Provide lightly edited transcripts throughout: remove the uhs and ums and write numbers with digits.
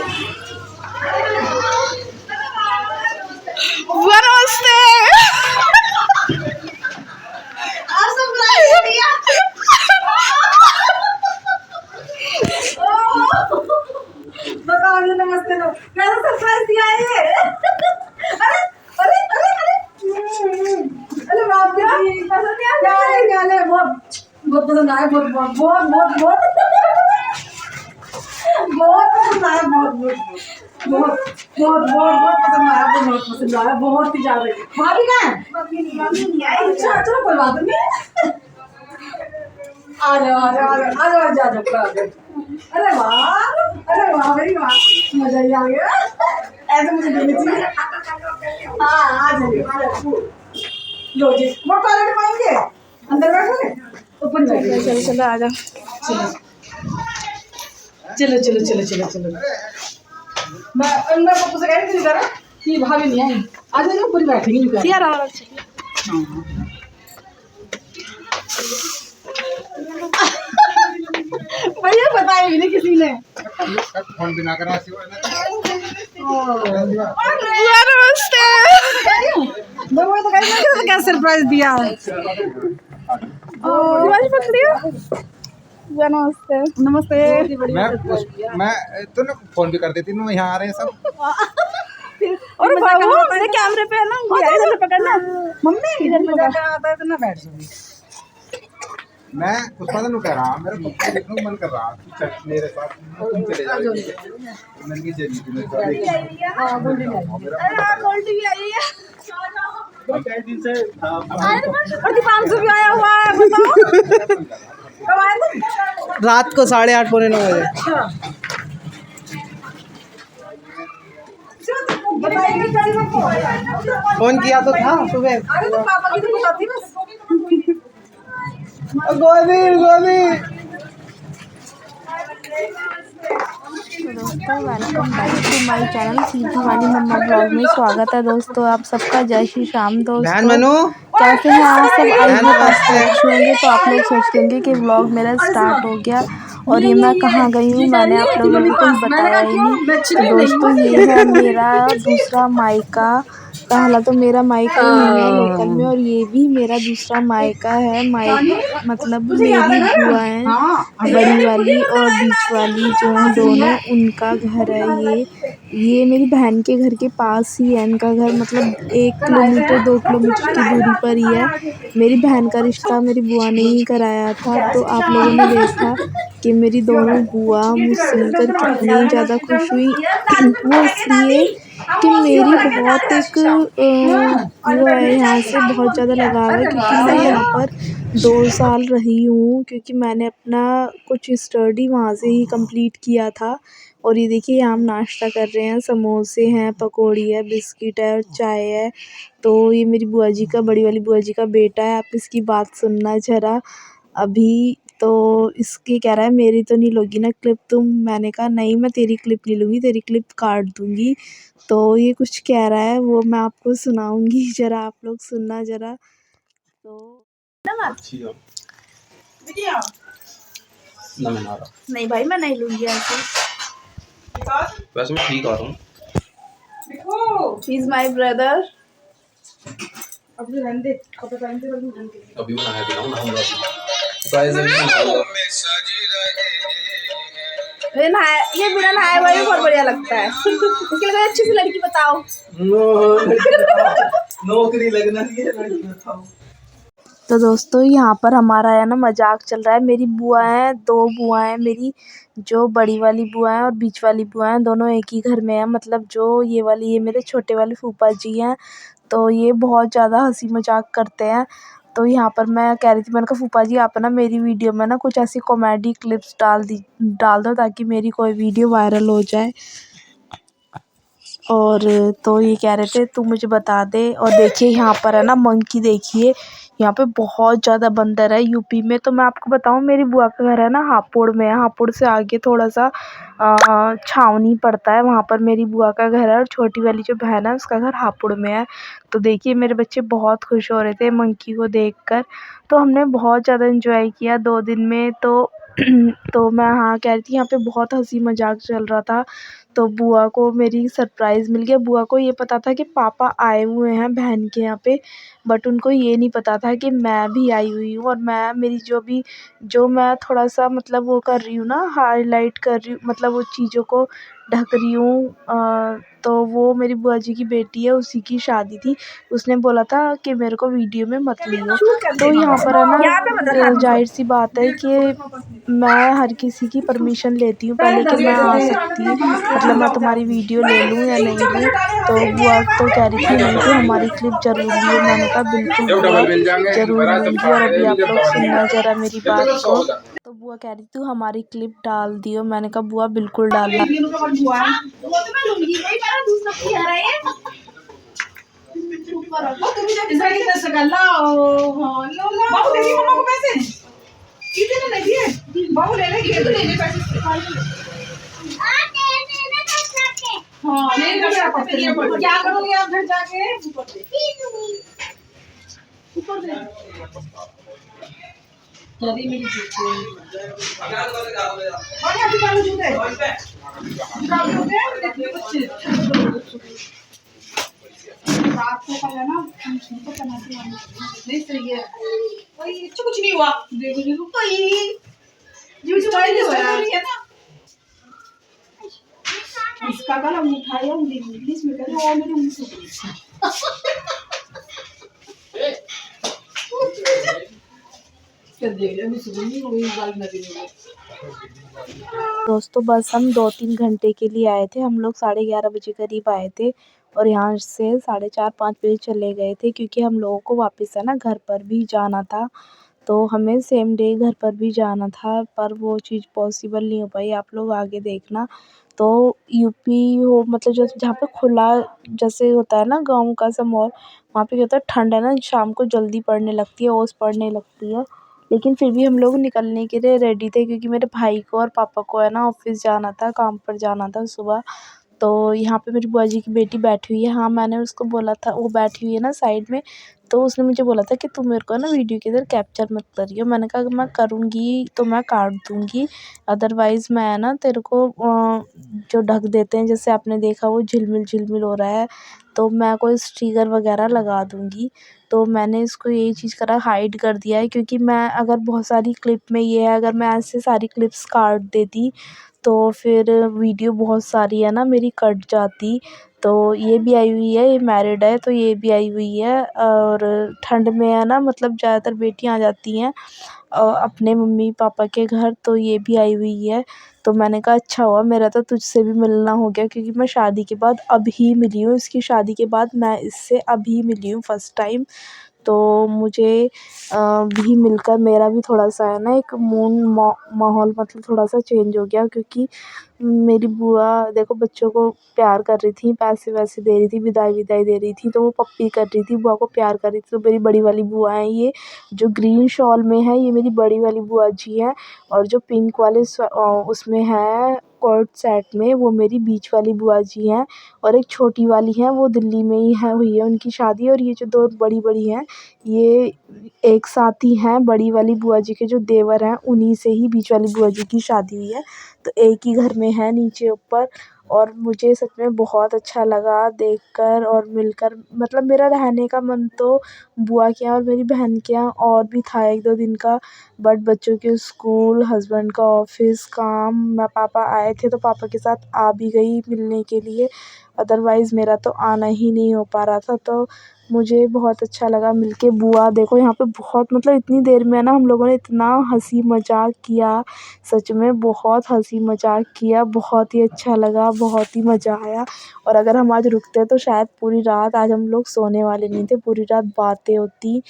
नमस्ते। बताओ नमस्ते लो, कैसा सरप्राइज दिया है ये? अरे अरे अरे अरे अरे बाप रे, कैसा दिया? क्या है बहुत बहुत पसंद आया, बहुत बहुत बहुत बहुत बहुत बहुत पसंद आया, बहुत बहुत बहुत बहुत बहुत पसंद आया, बहुत पसंद आया, बहुत ही ज्यादा। भाभी कहाँ है? भाभी नहीं आई। अच्छा चलो कोई बात नहीं, आ जाओ आ जाओ आ जाओ आ जाओ आ जाओ। अरे वाह भाई वाह, मजा ही आ गया। ऐसे मुझे देनी चाहिए। हाँ आ जाइए, लो जी। वो टॉयलेट पाएंगे, अंदर बैठोगे, ऊपर चलो चलो चलो आ जाओ। चलो चलो चलो चलो चलो। मैं पप्पू से कह रही थी कि भाभी नहीं आई, आ जाइए ऊपर बैठेंगे। यार भैया बताया भी नहीं किसी ने। फोन बिना करा नमस्ते। मैं तो कहीं क्या सरप्राइज दिया। नमस्ते। नमस्ते। मैं तो ना फोन भी कर देती ना, यहाँ आ रहे हैं सब। और बाबू मेरे कैमरे पे है ना, इधर से पकड़ना। मम्मी इधर मजाक आता है तो ना बैठ जाओ। मैं पुष्पा को कह रहा, मेरा पप्पा देखने को मन कर रहा, तू चल मेरे साथ, तुम चले जाओ। मैंने की जल्दी तुम्हें हां गोल्डी आई है। गोल्डी भी आई है कई दिन से और दीपांशु भी आया हुआ है। बताओ कब आए तुम? रात को 8:30 पौने 9 बजे। अच्छा बताइए कल को फोन किया तो था सुबह। अरे तो पापा की तो बताती बस। गोली गोली। दोस्तों welcome back to my channel सीधी वाली मम्मा ब्लॉग में स्वागत है। दोस्तों आप सबका जय श्री श्याम। बहन दोस्तों मनु कैसे हैं आप सब? आई होप आप सब अच्छे होंगे। तो आप लोग सोचते होंगे कि ब्लॉग मेरा स्टार्ट हो गया और ये मैं कहाँ गई हूँ, मैंने आप लोगों को कुछ बताया ही नहीं। तो दोस्तों ये है मेरा दूसरा मायका। पहला तो मेरा मायका ही है लोकल में, और ये भी मेरा दूसरा मायका है। मायका मतलब मेरी बुआ है, बड़ी वाली और बीच वाली जो है दोनों, उनका घर है ये मेरी बहन के घर के पास ही है इनका घर। मतलब 1 किलोमीटर 2 किलोमीटर की दूरी पर ही है। मेरी बहन का रिश्ता मेरी बुआ ने ही कराया था। तो आप लोगों ने देखा कि मेरी दोनों बुआ मुझसे मिलकर कितनी ज़्यादा खुश हुई। वो इसलिए कि मेरी बहुत एक वो है, यहाँ से बहुत ज़्यादा लगाव है, क्योंकि मैं यहाँ पर 2 साल रही हूँ, क्योंकि मैंने अपना कुछ स्टडी वहाँ से ही कंप्लीट किया था। और ये देखिए यहाँ हम नाश्ता कर रहे हैं, समोसे हैं, पकौड़ी है, बिस्किट है और चाय है। तो ये मेरी बुआ जी का, बड़ी वाली बुआ जी का बेटा है। आप इसकी बात सुनना ज़रा अभी। तो इसके कह रहा है मेरी तो नहीं लोगी ना क्लिप तुम। मैंने कहा नहीं, मैं तेरी क्लिप नहीं लूँगी, तेरी क्लिप काट दूँगी। तो ये कुछ कह रहा है, वो मैं आपको सुनाऊँगी, ज़रा आप लोग सुनना ज़रा। तो नहीं भाई मैं नहीं लूँगी ऐसे। वैसे मैं ठीक आ रहा हूँ। He is my brother. अभी रहने दे, कपड़े पहन के रहने अभी मैं नहाया दिलाऊँ, नहाऊंगा गाइस। अभी मैं नहाऊंगा। ये बिना नहाए हुआ भी बहुत बढ़िया लगता है। इसके लिए कोई अच्छी सी लड़की बताओ। नौकरी लगना चाहिए लड़की बताओ। तो दोस्तों यहाँ पर हमारा है ना मजाक चल रहा है। मेरी बुआ है, 2 बुआ हैं मेरी, जो बड़ी वाली बुआ है और बीच वाली बुआ है, दोनों एक ही घर में है। मतलब जो ये मेरे छोटे वाले फूफा जी हैं। तो ये बहुत ज़्यादा हंसी मजाक करते हैं। तो यहाँ पर मैं कह रही थी, मैंने कहा फूफा जी आप ना मेरी वीडियो में ना कुछ ऐसी कॉमेडी क्लिप्स डाल दो, ताकि मेरी कोई वीडियो वायरल हो जाए। और तो ये कह रहे थे तू मुझे बता दे। और देखिए यहाँ पर है ना मंकी, देखिए यहाँ पे बहुत ज़्यादा बंदर है यूपी में। तो मैं आपको बताऊँ, मेरी बुआ का घर है ना हापुड़ में है। हापुड़ से आगे थोड़ा सा छावनी पड़ता है, वहाँ पर मेरी बुआ का घर है। और छोटी वाली जो बहन है उसका घर हापुड़ में है। तो देखिए मेरे बच्चे बहुत खुश हो रहे थे मंकी को देखकर। तो हमने बहुत ज़्यादा एंजॉय किया 2 दिन में। तो तो मैं हाँ कह रही थी यहाँ पे बहुत हँसी मज़ाक चल रहा था। तो बुआ को मेरी सरप्राइज़ मिल गया। बुआ को ये पता था कि पापा आए हुए हैं बहन के यहाँ पे, बट उनको ये नहीं पता था कि मैं भी आई हुई हूँ। और मैं मेरी जो मैं थोड़ा-सा मतलब वो कर रही हूँ ना, हाइलाइट कर रही हूँ, मतलब वो चीज़ों को ढक रही हूँ। तो वो मेरी बुआ जी की बेटी है, उसी की शादी थी। उसने बोला था कि मेरे को वीडियो में मत लियो। तो यहाँ पर है ना, ज़ाहिर-सी बात है कि मैं हर किसी की परमिशन लेती हूँ पहले कि मैं आ सकती हूँ, मतलब मैं तुम्हारी वीडियो ले लूँ या नहीं लूँ। तो बुआ तो कह रही थी नहीं, तो हमारी क्लिप ज़रूर लियो। मैंने कहा बिल्कुल बुआ, ज़रूर लूँगी। और अभी आप लोग सुनना ज़रा मेरी बात को। तो बुआ कह रही तू हमारी क्लिप डाल दियो। मैंने कहा बुआ बिल्कुल डालना। क्या करोगे आप घर जाके? कुछ नहीं हुआ, देखो इसका गला उठाया इंग्लिश में करे और मेरे मुंह से दोस्तों बस हम 2-3 घंटे के लिए आए थे। हम लोग 11:30 बजे करीब आए थे और यहाँ से 4:30-5 बजे चले गए थे, क्योंकि हम लोगों को वापस है ना घर पर भी जाना था। तो हमें सेम डे घर पर भी जाना था, पर वो चीज़ पॉसिबल नहीं हो पाई। आप लोग आगे देखना। तो यूपी हो मतलब जो जहाँ पे खुला जैसे होता है ना गाँव का सा माहौल, वहाँ पे क्या होता है, ठंड है ना, शाम को जल्दी पड़ने लगती है, ओस पड़ने लगती है। लेकिन फिर भी हम लोग निकलने के लिए रेडी थे, क्योंकि मेरे भाई को और पापा को है ना ऑफ़िस जाना था, काम पर जाना था सुबह। तो यहाँ पे मेरी बुआ जी की बेटी बैठी हुई है। हाँ, मैंने उसको बोला था, वो बैठी हुई है ना साइड में, तो उसने मुझे बोला था कि तुम मेरे को ना वीडियो के इधर कैप्चर मत करियो। मैंने कहा अगर मैं करूँगी तो मैं काट दूँगी, अदरवाइज़ मैं ना तेरे को जो ढक देते हैं, जैसे आपने देखा वो झिलमिल हो रहा है, तो मैं कोई स्टिकर वगैरह लगा दूँगी। तो मैंने इसको यही चीज़ करा, हाइड कर दिया है, क्योंकि मैं अगर बहुत सारी क्लिप में ये है, अगर मैं ऐसे सारी क्लिप्स काट देती तो फिर वीडियो बहुत सारी है ना मेरी कट जाती। तो ये भी आई हुई है, ये मैरिड है, तो ये भी आई हुई है। और ठंड में है ना, मतलब ज़्यादातर बेटियाँ आ जाती हैं अपने मम्मी पापा के घर, तो ये भी आई हुई है। तो मैंने कहा अच्छा हुआ मेरा तो तुझसे भी मिलना हो गया, क्योंकि मैं शादी के बाद अभी मिली हूँ, इसकी शादी के बाद मैं इससे अभी मिली हूँ फर्स्ट टाइम। तो मुझे भी मिलकर मेरा भी थोड़ा-सा है ना एक माहौल मतलब थोड़ा-सा चेंज हो गया, क्योंकि मेरी बुआ देखो बच्चों को प्यार कर रही थी, पैसे-वैसे दे रही थी, विदाई दे रही थी, तो वो पप्पी कर रही थी, बुआ को प्यार कर रही थी। तो मेरी बड़ी वाली बुआ हैं ये, जो ग्रीन शॉल में है, ये मेरी बड़ी वाली बुआ जी हैं। और जो पिंक वाले उसमें है कोर्ड सेट में, वो मेरी बीच वाली बुआ जी हैं। और एक छोटी वाली हैं, वो दिल्ली में ही है, हुई है उनकी शादी। और ये जो 2 बड़ी-बड़ी हैं, ये एक साथ ही हैं। बड़ी वाली बुआ जी के जो देवर हैं, उन्हीं से ही बीच वाली बुआ जी की शादी हुई है। तो एक ही घर में है नीचे ऊपर। और मुझे सच में बहुत अच्छा लगा देखकर और मिलकर, मतलब मेरा रहने का मन तो बुआ के यहाँ और मेरी बहन के यहाँ और भी था 1-2 दिन का, बट बच्चों के स्कूल, हस्बैंड का ऑफ़िस, काम, पापा आए थे तो पापा के साथ आ भी गई मिलने के लिए, अदरवाइज़ मेरा तो आना ही नहीं हो पा रहा था। तो मुझे बहुत अच्छा लगा मिलके। बुआ देखो यहाँ पे बहुत, मतलब इतनी देर में है ना हम लोगों ने इतना हँसी मज़ाक किया, सच में बहुत हँसी मज़ाक किया, बहुत ही अच्छा लगा, बहुत ही मज़ा आया। और अगर हम आज रुकते तो शायद पूरी रात, आज हम लोग सोने वाले नहीं थे, पूरी रात बातें होती।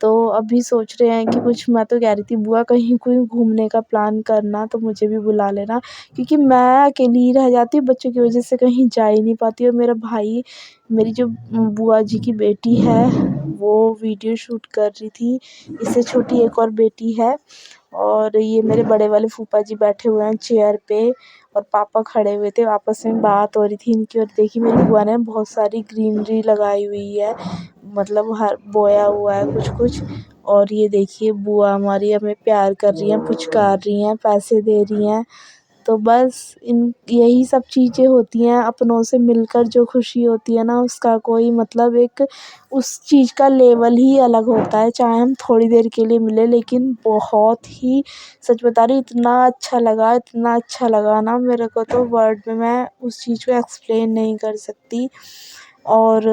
तो अभी सोच रहे हैं कि कुछ, मैं तो कह रही थी बुआ कहीं कोई घूमने का प्लान करना, तो मुझे भी बुला लेना, क्योंकि मैं अकेली ही रह जाती हूँ, बच्चों की वजह से कहीं जा ही नहीं पाती। और मेरा भाई, मेरी जो बुआ जी की बेटी है, वो वीडियो शूट कर रही थी। इससे छोटी एक और बेटी है। और ये मेरे बड़े वाले फूफा जी बैठे हुए हैं चेयर पे, और पापा खड़े हुए थे, आपस में बात हो रही थी इनकी। और देखिए मेरी बुआ ने बहुत सारी ग्रीनरी लगाई हुई है, मतलब हर बोया हुआ है कुछ कुछ। और ये देखिए बुआ हमारी हमें प्यार कर रही हैं, पुचकार रही हैं, पैसे दे रही हैं। तो बस इन यही सब चीज़ें होती हैं, अपनों से मिलकर जो खुशी होती है ना उसका कोई मतलब एक उस चीज़ का लेवल ही अलग होता है, चाहे हम थोड़ी देर के लिए मिले लेकिन बहुत ही सच बता रही हूँ इतना अच्छा लगा ना मेरे को तो वर्ड में मैं उस चीज़ को एक्सप्लेन नहीं कर सकती। और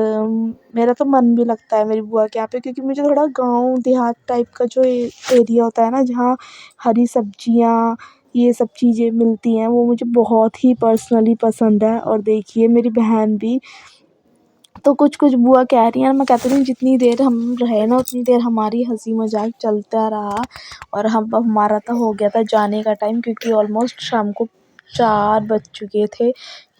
मेरा तो मन भी लगता है मेरी बुआ के यहाँ पे, क्योंकि मुझे थोड़ा गाँव देहात टाइप का जो एरिया होता है ना जहाँ हरी सब्जियाँ ये सब चीज़ें मिलती हैं वो मुझे बहुत ही पर्सनली पसंद है। और देखिए मेरी बहन भी तो कुछ बुआ कह रही हैं, मैं कहती हूँ जितनी देर हम रहे ना उतनी देर हमारी हंसी मजाक चलता रहा। और हम हमारा तो हो गया था जाने का टाइम, क्योंकि ऑलमोस्ट शाम को 4 बज चुके थे।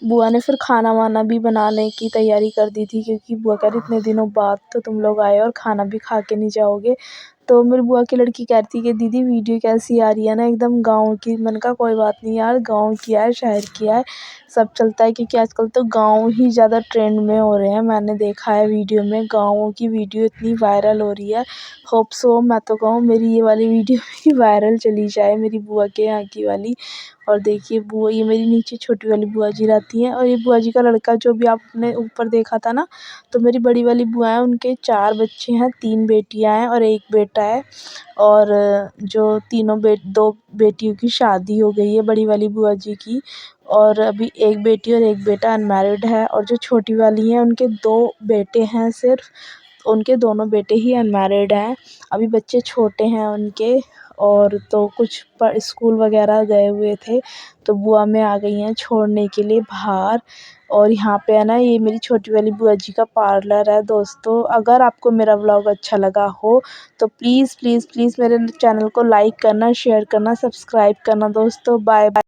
बुआ ने फिर खाना वाना भी बनाने की तैयारी कर दी थी, क्योंकि बुआ कह रही इतने दिनों बाद तो तुम लोग आए और खाना भी खा के नहीं जाओगे। तो मेरी बुआ की लड़की कह रही थी कि दीदी वीडियो कैसी आ रही है ना एकदम गाँव की। मैंने कहा कोई बात नहीं यार, गाँव की है शहर की है सब चलता है, क्योंकि आजकल तो गाँव ही ज़्यादा ट्रेंड में हो रहे हैं। मैंने देखा है वीडियो में गाँवों की वीडियो इतनी वायरल हो रही है। होप सो मैं तो कहूँ मेरी ये वाली वीडियो भी वायरल चली जाए, मेरी बुआ के यहाँ की वाली। और देखिए बुआ ये मेरी नीचे छोटी वाली बुआ जी रहती हैं, और ये बुआ जी का लड़का जो भी आपने ऊपर देखा था ना, तो मेरी बड़ी वाली बुआ है उनके 4 बच्चे हैं, 3 बेटियां हैं और 1 बेटा है। और जो तीनों 2 बेटियों की शादी हो गई है बड़ी वाली बुआ जी की, और अभी 1 बेटी और 1 बेटा अनमैरिड है। और जो छोटी वाली हैं उनके 2 बेटे हैं सिर्फ, उनके दोनों बेटे ही अनमैरिड हैं, अभी बच्चे छोटे हैं उनके। और तो कुछ स्कूल वगैरह गए हुए थे, तो बुआ में आ गई हैं छोड़ने के लिए बाहर। और यहाँ पे है ना ये मेरी छोटी वाली बुआ जी का पार्लर है दोस्तों। अगर आपको मेरा व्लॉग अच्छा लगा हो तो प्लीज़ प्लीज़ प्लीज़ मेरे चैनल को लाइक करना, शेयर करना, सब्सक्राइब करना दोस्तों। Bye bye.